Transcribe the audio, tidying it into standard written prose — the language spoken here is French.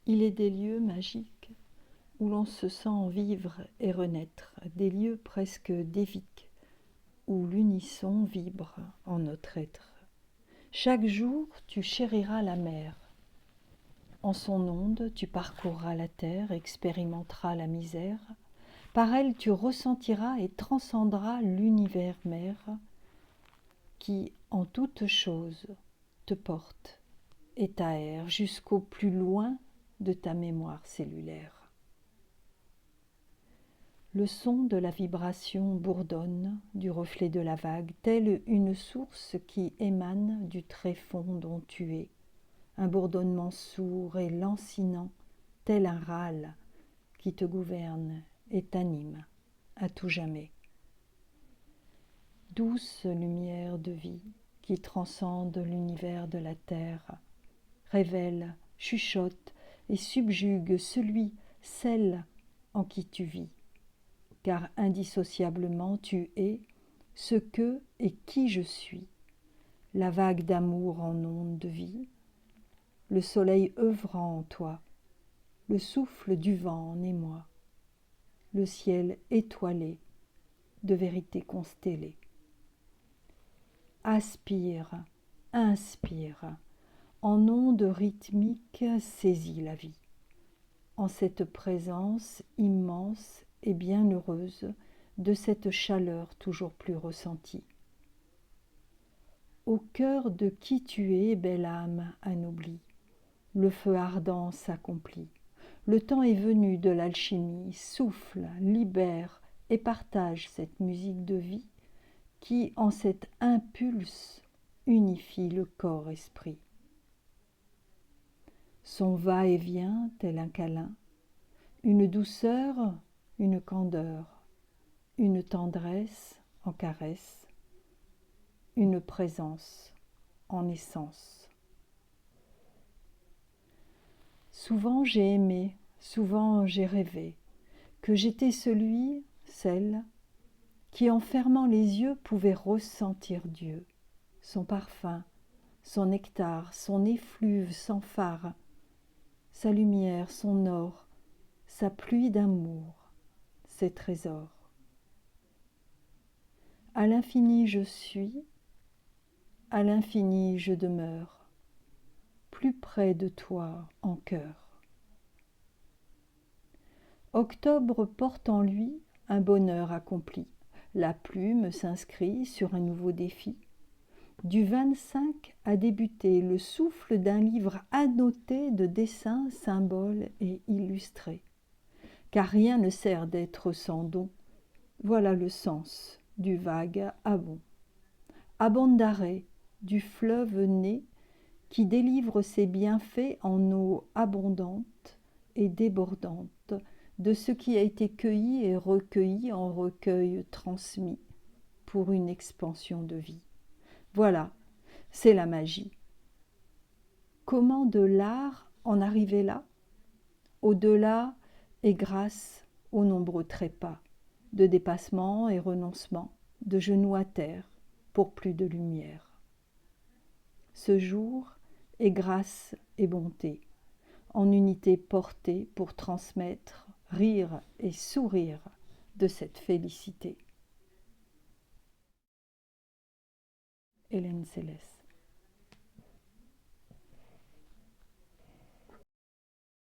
Il est des lieux magiques où l'on se sent vivre et renaître, des lieux presque déviques, où l'unisson vibre en notre être. Chaque jour, tu chériras la mer. En son onde, tu parcourras la terre, expérimenteras la misère. Par elle, tu ressentiras et transcenderas l'univers mère qui, en toute chose, te porte et t'aère jusqu'au plus loin de ta mémoire cellulaire. Le son de la vibration bourdonne du reflet de la vague, telle une source qui émane du tréfonds dont tu es, un bourdonnement sourd et lancinant, tel un râle qui te gouverne et t'anime à tout jamais. Douce lumière de vie qui transcende l'univers de la terre, révèle, chuchote et subjugue celui, celle en qui tu vis, car indissociablement tu es ce que et qui je suis, la vague d'amour en onde de vie, le soleil œuvrant en toi, le souffle du vent en émoi, le ciel étoilé de vérité constellée. Aspire, inspire, en ondes rythmiques saisis la vie, en cette présence immense et bienheureuse de cette chaleur toujours plus ressentie. Au cœur de qui tu es, belle âme anoblie, le feu ardent s'accomplit. Le temps est venu de l'alchimie, souffle, libère et partage cette musique de vie qui, en cet impulse, unifie le corps-esprit. Son va-et-vient tel un câlin, une douceur, une candeur, une tendresse en caresse, une présence en essence. Souvent j'ai aimé, souvent j'ai rêvé, que j'étais celui, celle, qui en fermant les yeux pouvait ressentir Dieu, son parfum, son nectar, son effluve sans phare, sa lumière, son or, sa pluie d'amour, ses trésors. À l'infini je suis, à l'infini je demeure, plus près de toi en cœur. Octobre porte en lui un bonheur accompli. La plume s'inscrit sur un nouveau défi. Du 25 a débuté le souffle d'un livre annoté de dessins, symboles et illustrés. Car rien ne sert d'être sans don. Voilà le sens du vague abond. Abondare, du fleuve né qui délivre ses bienfaits en eau abondante et débordante de ce qui a été cueilli et recueilli en recueil transmis pour une expansion de vie. Voilà, c'est la magie. Comment de l'art en arriver là? Au-delà et grâce aux nombreux trépas de dépassement et renoncement, de genoux à terre pour plus de lumière. Ce jour est grâce et bonté, en unité portée pour transmettre, rire et sourire de cette félicité. Hélène Céleste.